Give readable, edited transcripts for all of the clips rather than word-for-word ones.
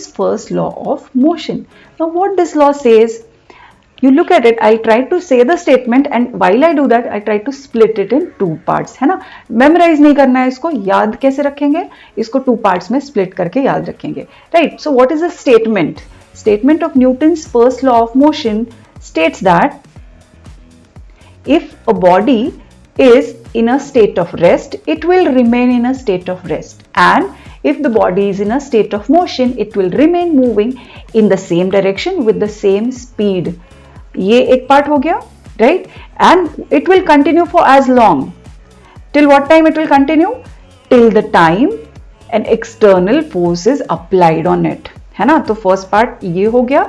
first law of motion. Now what this law says, you look at it, I try to say the statement and while I do that I try to split it in two parts, है ना. Memorise नहीं करना है इसको, याद कैसे रखेंगे, इसको टू पार्ट्स में स्प्लिट करके याद रखेंगे, right. So what is the statement? Statement of Newton's first law of motion states that if a body is in a state of rest, it will remain in a state of rest, and if the body is in a state of motion, it will remain moving in the same direction with the same speed. ये एक part हो गया, right? And it will continue for as long. Till what time it will continue? Till the time an external force is applied on it. है ना. तो first part ये हो गया,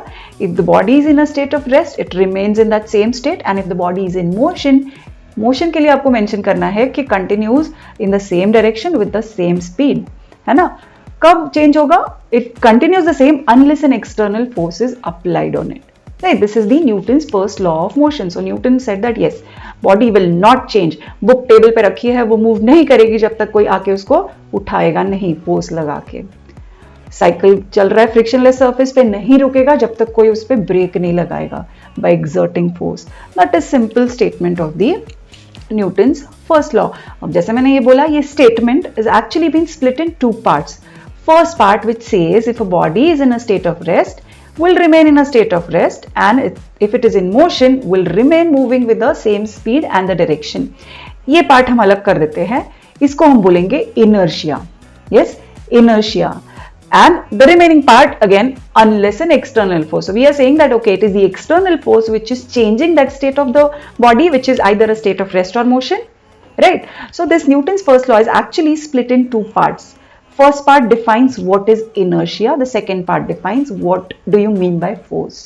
if the body is in a state of rest it remains in that same state, and if the body is in motion, motion के लिए आपको mention करना है कि continues in the same direction with the same speed, है ना. कब change होगा? It continues the same unless an external force is applied on it, right. This is the Newton's first law of motion. So Newton said that yes, body will not change. Book table पे रखी है, वो move नहीं करेगी जब तक कोई आके उसको उठाएगा नहीं फोर्स लगा के. साइकिल चल रहा है फ्रिक्शनलेस सरफेस पे, नहीं रुकेगा जब तक कोई उस पर ब्रेक नहीं लगाएगा by exerting force. That is simple statement of the Newton's first law. अब जैसे मैंने ये बोला, ये statement is actually been split in two parts. First part which says if a body is in a state of rest will remain in a state of rest, and if it is in motion will remain moving with the same speed and the direction. ये part हम अलग कर देते हैं, इसको हम बोलेंगे inertia. Yes, inertia. And the remaining part again, unless an external force. So we are saying that okay, it is the external force which is changing that state of the body, which is either a state of rest or motion, right? So this Newton's first law is actually split in two parts. First part defines what is inertia. The second part defines what do you mean by force.